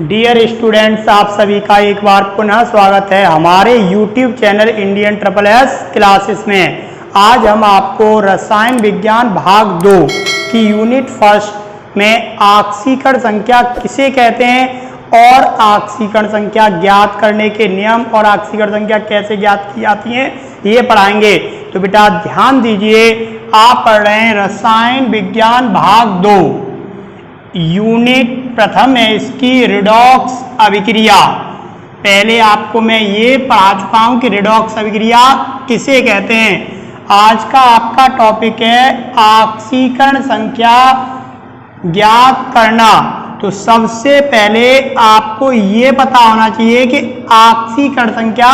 Dear students, आप सभी का एक बार पुनः स्वागत है हमारे YouTube channel Indian triple S classes में। आज हम आपको रसायन विज्ञान भाग 2 की यूनिट फर्स्ट में ऑक्सीकरण संख्या किसे कहते हैं और ऑक्सीकरण संख्या ज्ञात करने के नियम और ऑक्सीकरण संख्या कैसे ज्ञात की जाती है ये पढ़ाएंगे। तो बेटा ध्यान दीजिए, आप पढ़ रहे हैं रसायन विज्ञान भाग 2 यूनिट प्रथम है इसकी रिडॉक्स अभिक्रिया। पहले आपको मैं ये पढ़ा चुका हूं कि रिडॉक्स अभिक्रिया किसे कहते हैं। आज का आपका टॉपिक है ऑक्सीकरण संख्या ज्ञात करना। तो सबसे पहले आपको ये पता होना चाहिए कि ऑक्सीकरण संख्या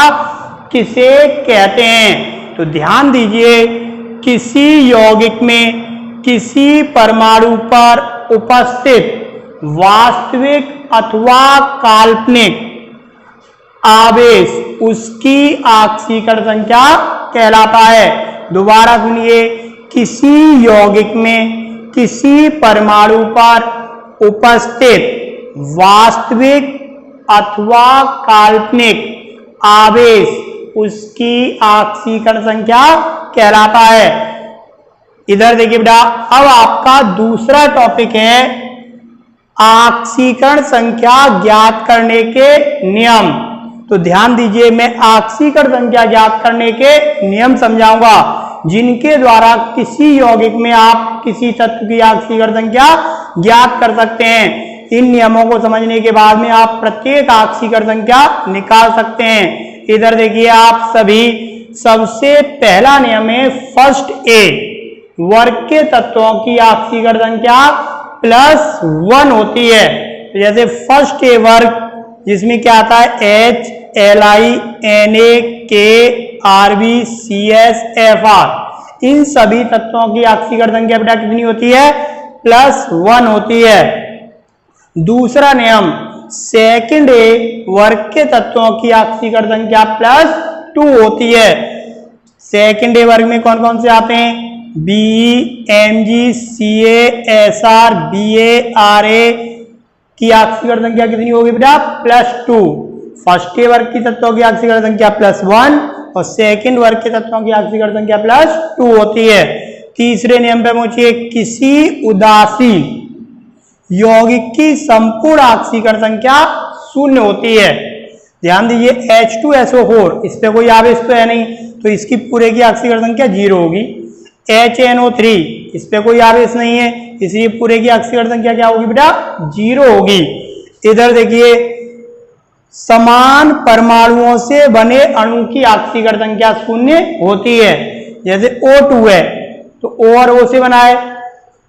किसे कहते हैं। तो ध्यान दीजिए, किसी यौगिक में किसी परमाणु पर उपस्थित वास्तविक अथवा काल्पनिक आवेश उसकी ऑक्सीकरण संख्या कहलाता है। दोबारा सुनिए, किसी यौगिक में किसी परमाणु पर उपस्थित वास्तविक अथवा काल्पनिक आवेश उसकी ऑक्सीकरण संख्या कहलाता है। इधर देखिए बेटा, अब आपका दूसरा टॉपिक है ऑक्सीकरण संख्या ज्ञात करने के नियम। तो ध्यान दीजिए, मैं ऑक्सीकरण संख्या ज्ञात करने के नियम समझाऊंगा जिनके द्वारा किसी यौगिक में आप किसी तत्व की ऑक्सीकरण संख्या ज्ञात कर सकते हैं। इन नियमों को समझने के बाद में आप प्रत्येक ऑक्सीकरण संख्या निकाल सकते हैं। इधर देखिए आप सभी, सबसे पहला नियम है फर्स्ट ए, वर्ग के तत्वों की ऑक्सीकरण संख्या +1 होती है। तो जैसे फर्स्ट ए वर्ग जिसमें क्या आता है H, Li, Na, K, Rb, Cs, Fr, इन सभी तत्वों की ऑक्सीकरण संख्या बेटा कितनी होती है? +1 होती है। दूसरा नियम सेकंड ए वर्ग के तत्वों की ऑक्सीकरण संख्या +2 होती है। सेकंड ए वर्ग में कौन कौन से आते हैं? Be, Mg, Ca, Sr, Ba, Ra की ऑक्सीकरण संख्या कितनी होगी बेटा? +2। फर्स्ट ए वर्ग की तत्वों की ऑक्सीकरण संख्या +1 और सेकंड वर्ग के तत्वों की ऑक्सीकरण संख्या +2 होती है। तीसरे नियम पे पहुंचिए, किसी उदासीन यौगिक की संपूर्ण ऑक्सीकरण संख्या 0 होती है। ध्यान दीजिए, H2SO4 इस पे कोई आवेश तो है नहीं, तो इसकी पूरे की ऑक्सीकरण संख्या 0 होगी। HNO3 इस पे कोई आवेश नहीं है, इसलिए पूरे की ऑक्सीकरण संख्या क्या होगी बेटा? 0 होगी। इधर देखिए, समान परमाणुओं से बने अणु की ऑक्सीकरण संख्या 0 होती है। जैसे O2 है तो O और O से बना है,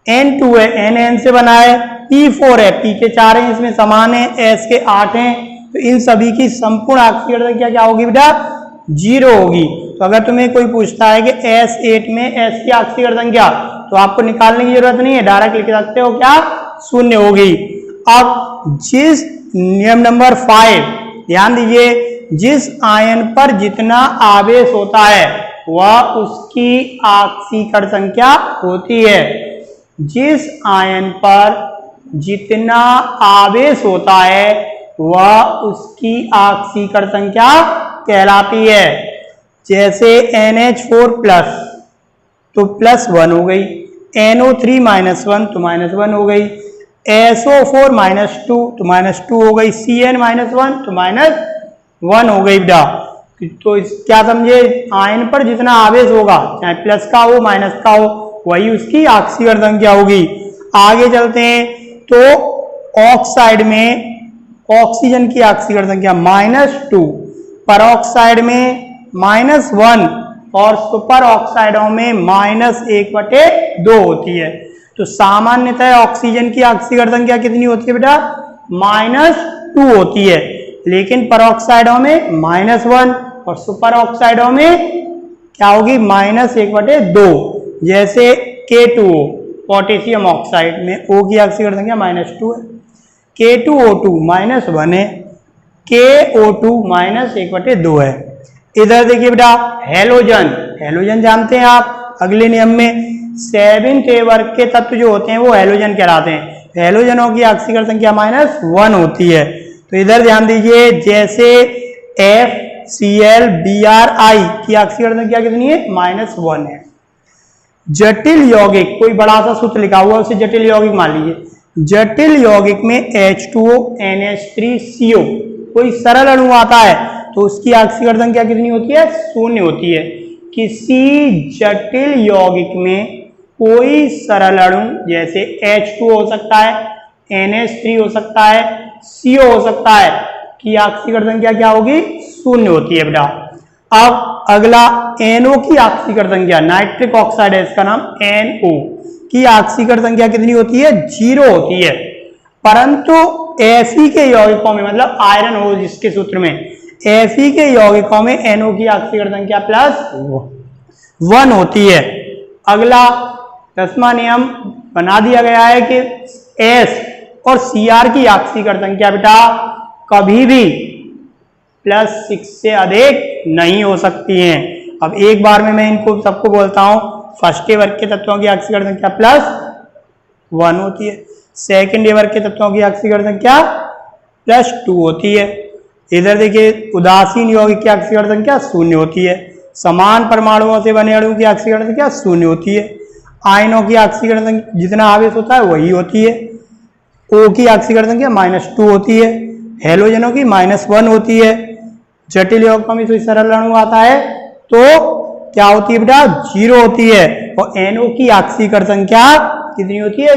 N2 है NN से बना है, P4 है P के 4 हैं, इसमें समान है, S के 8 हैं। तो इन सभी की संपूर्ण ऑक्सीकरण संख्या क्या होगी बेटा? 0 होगी। तो अगर तुम्हें कोई पूछता है कि S8 में S की ऑक्सीकरण संख्या, तो आपको निकालने की जरूरत नहीं है, डायरेक्ट लिख सकते हो क्या? 0 होगी। अब जिस नियम नंबर 5, ध्यान दीजिए, जिस आयन पर जितना आवेश होता है वह उसकी ऑक्सीकरण संख्या होती है। जिस आयन पर जितना आवेश होता है वह उसकी ऑक्सीकरण संख्या कहलाती है। जैसे NH4+ तो +1 हो गई, NO3 -1 तो -1 हो गई, SO4 -2 तो -2 हो गई, CN -1 तो -1 हो गई बेटा। तो क्या समझे, आयन पर जितना आवेश होगा, चाहे प्लस का हो माइनस का हो, वही उसकी ऑक्सीकरण संख्या होगी। आगे चलते हैं, तो ऑक्साइड में ऑक्सीजन की ऑक्सीकरण संख्या -2, परऑक्साइड में -1 और सुपर ऑक्साइडों में -1/2 होती है। तो सामान्यतः ऑक्सीजन की ऑक्सीकरण संख्या कितनी होती है बेटा? -2 होती है, लेकिन परऑक्साइडों में -1 और सुपर ऑक्साइडों में क्या होगी? -1/2। जैसे K2O पोटेशियम ऑक्साइड में O की ऑक्सीकरण संख्या -2 है, K2O2 -1 है, KO2 -1/2 है। इधर देखिए बेटा, हेलोजन, हेलोजन जानते हैं आप, अगले नियम में 7th ए वर्ग के तत्व जो होते हैं वो हेलोजन कहलाते हैं। हेलोजनों की ऑक्सीकरण संख्या -1 होती है। तो इधर ध्यान दीजिए, जैसे FClBrI की आक्सीय गण संख्या कितनी है? -1 है। जटिल यौगिक, कोई बड़ा सा सूत्र लिखा हुआ उसे जटिल यौगिक मान लीजिए। जटिल यौगिक में H2O NH3CO कोई सरल अणु आता है तो उसकी आक्सीय गण संख्या कितनी होती है? 0 होती है। किसी जटिल यौगिक में कोई सरल अणु जैसे H2O हो सकता है, NH3 हो सकता है, CO हो सकता है की आक्सीय गण संख्या क्या होगी? 0 होती है बेटा। अब अगला NO की आक्सीय गण संख्या, नाइट्रिक ऑक्साइड है इसका नाम, NO की आक्सीय गण संख्या कितनी होती है? 0 होती है। परंतु Fe के यौगिकों में, मतलब आयरन हो जिसके सूत्र में, Fe के यौगिकों में NO की आक्सीय गण संख्या +1 होती है। अगला 10वां नियम बना दिया गया है कि S और Cr की आक्सीय गण संख्या बेटा कभी भी +6 से अधिक नहीं हो सकती हैं। अब एक बार में मैं इनको सबको बोलता हूं। फर्स्ट वर्ग के तत्वों की आक्सीय गण संख्या +1 होती है। सेकंड वर्ग के तत्वों की आक्सीय गण संख्या +2 होती है। इधर देखिए, उदासीन यौगिक की आक्सीय गण संख्या 0 होती है। समान परमाणुओं से बने अणु की आक्सीय गण संख्या 0 होती है। आयनों की आक्सीय गण संख्या जितना आवेश होता है वही होती है। O की आक्सीय गण संख्या -2 होती है। हेलोजनों की -1 होती है। जटिल यौगिकों में कोई सरल अणु आता है तो क्या होती है बेटा? 0 होती है। और NO की आक्सीय गण संख्या कितनी होती है?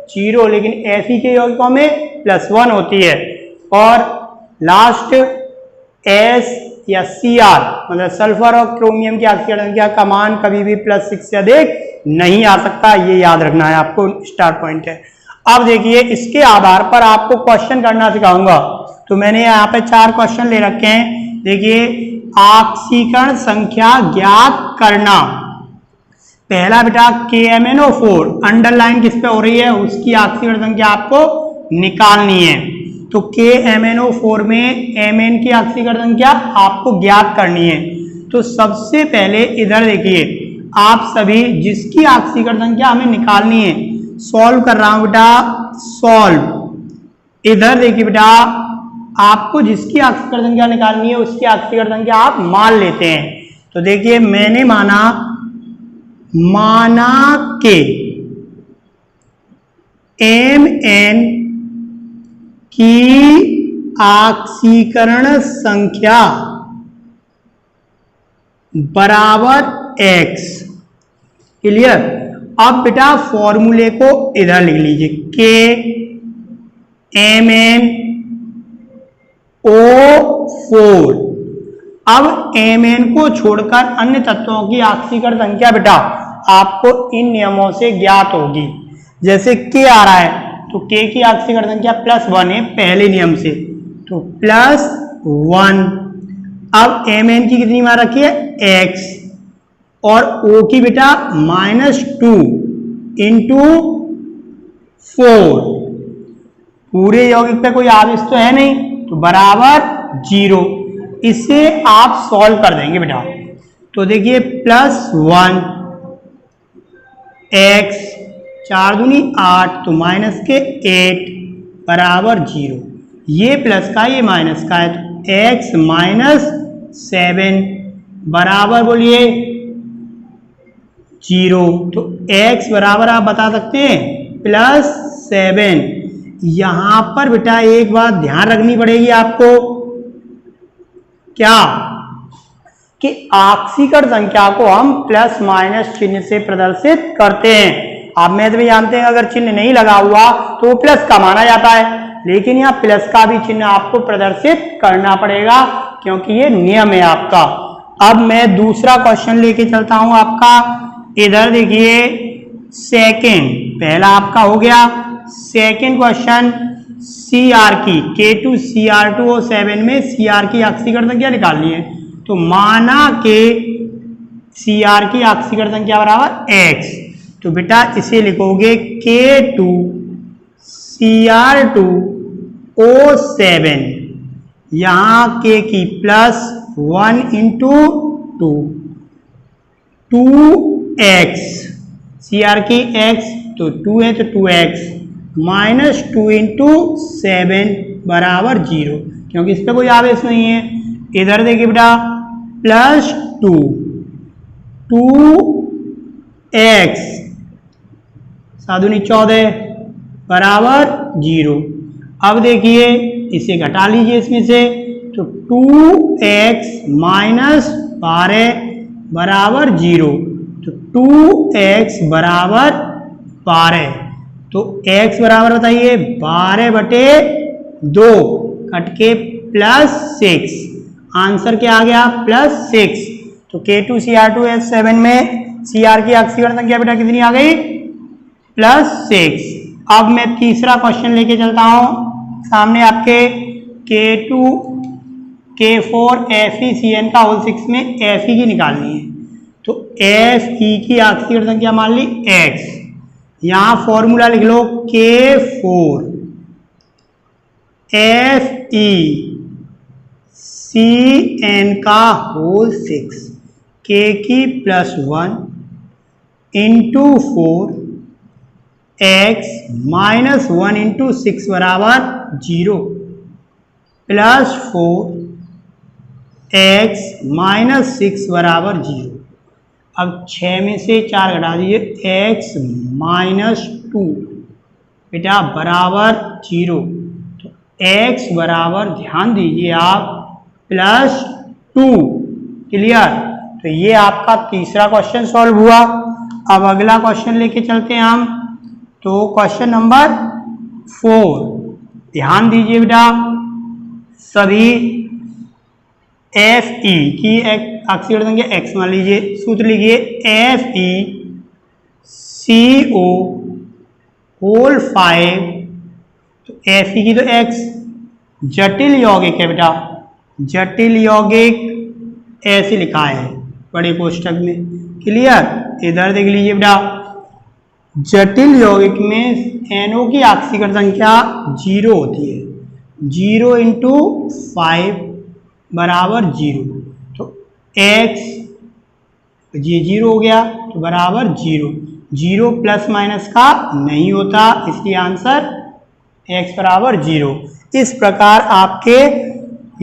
0। लेकिन Fe के यौगिकों में +1 होती है। और लास्ट S या Cr मतलब सल्फर और क्रोमियम की आक्सीय गण संख्या का मान कभी भी +6 से अधिक नहीं आ सकता, ये याद रखना है आपको, स्टार्ट पॉइंट है। अब देखिए, इसके आधार पर आपको क्वेश्चन करना सिखाऊंगा। तो मैंने यहाँ पे 4 क्वेश्चन ले रखे हैं। देखिए, आक्सीकरण संख्या ज्ञात करना। पहला बेटा KMnO4 अंडरलाइन किस पे हो रही है? उसकी आक्सीय गण संख्या आपको निकालनी है। तो KMnO4 में Mn की आक्सीय गण संख्या आपको ज्ञात करनी है। तो सबसे पहले इधर देखिए, आप सभी जिसकी आक्सीय गण संख्या हमें निकालनी है, सॉल्व कर रहा हूं बेटा, सॉल्व। इधर देखिए बेटा, आपको जिसकी आक्सीय गण संख्या निकालनी है उसकी आक्सीय गण संख्या आप मान लेते हैं। तो देखिए, मैंने माना के Mn की आक्सीकरण संख्या बराबर x। क्लियर? अब बेटा फॉर्मूले को इधर लिख लीजिए, KMnO4। अब Mn को छोड़कर अन्य तत्वों की आक्सीय गण संख्या बेटा आपको इन नियमों से ज्ञात होगी। जैसे K आ रहा है तो K की आक्सीय गण संख्या +1 है पहले नियम से, तो +1। अब Mn की कितनी मान रखी है? x। और O की बेटा -2 × 4। पूरे यौगिक पे कोई आवेश तो है नहीं, तो बराबर 0। इसे आप सॉल्व कर देंगे बेटा। तो देखिए, +1 x 4 दूनी 8, तो -8 बराबर 0। ये प्लस का ये माइनस का है, तो x -7 बराबर बोलिए 0। तो x बराबर आप बता सकते हैं +7। यहां पर बेटा एक बात ध्यान रखनी पड़ेगी आपको, क्या कि आक्सीकरण संख्या को हम + चिन्ह से प्रदर्शित करते हैं। आप मैथ में जानते हैं अगर चिन्ह नहीं लगा हुआ तो वो प्लस का माना जाता है, लेकिन यहाँ प्लस का भी चिन्ह आपको प्रदर्शित करना पड़ेगा क्योंकि ये नियम है आपका। अब मैं दूसरा क्वेश्चन लेके चलता हूं आपका। इधर देखिए, सेकंड, पहला आपका हो गया। सेकंड क्वेश्चन, Cr की K2Cr2O7 में Cr की आक्सीय गण संख्या निकालनी है। तो माना कि Cr की आक्सीय गण संख्या बराबर x, तो बेटा इसे लिखोगे K2Cr2O7, यहां K की +1 × 2 2x, Cr की x तो 2 है तो 2x -2 × 7 बराबर 0। क्योंकि इस पे कोई आवेश नहीं है। इधर देखिए बेटा +2 2x साधुनी 14 बराबर 0। अब देखिए इसे घटा लीजिए इसमें से, तो 2x - 12 बराबर 0। तो 2x बराबर 12, तो x बराबर बताइए 12/2 कट के +6, आंसर क्या आ गया +6। तो K2Cr2S7 में Cr की ऑक्सीकरण संख्या बेटा कितनी आ गई +6। अब मैं तीसरा क्वेश्चन लेके चलता हूं सामने आपके, K2 K4 FeCN का होल 6 में Fe की निकालनी है। तो Fe की ऑक्सीकरण संख्या मान ली x, यहां फॉर्मूला लिख लो K4 FeCN का होल 6, K की +1 इंटू 4 x -1 इंटू 6 बराबर 0 +4 x -6 बराबर 0। अब 6 में से 4 घटा दीजिए, x -2 बेटा बराबर 0। तो x बराबर ध्यान दीजिए आप +2। क्लियर? तो ये आपका तीसरा क्वेश्चन सॉल्व हुआ। अब अगला क्वेश्चन लेके चलते हैं हम, तो क्वेश्चन नंबर 4 ध्यान दीजिए बेटा, सभी Fe की ऑक्सीकरण संख्या x मान लीजिए, सूत्र लिखिए FeCO होल 5। तो Fe की तो x जटिल यौगिक है बेटा, जटिल यौगिक ऐसे लिखा है बड़े कोष्ठक में। क्लियर? इधर देख लीजिए बेटा, जटिल यौगिक में NO की ऑक्सीकरण संख्या 0 होती है, 0 इंटू 5 बराबर 0। तो x ये 0 हो गया तो बराबर 0, 0 प्लस माइनस का नहीं होता, इसलिए आंसर x बराबर 0। इस प्रकार आपके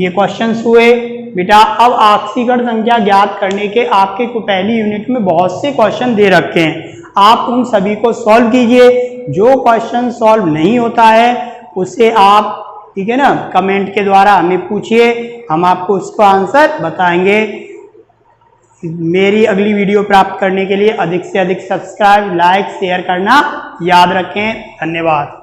ये क्वेश्चंस हुए बेटा। अब ऑक्सीकरण संख्या ज्ञात करने के आपके को पहली यूनिट में बहुत से क्वेश्चन दे रखे हैं, आप उन सभी को सॉल्व कीजिए। जो क्वेश्चन सॉल्व नहीं होता है उसे आप, ठीक है ना, कमेंट के द्वारा हमें पूछिए, हम आपको उसका आंसर बताएंगे। मेरी अगली वीडियो प्राप्त करने के लिए अधिक से अधिक सब्सक्राइब, लाइक, शेयर करना याद रखें। धन्यवाद।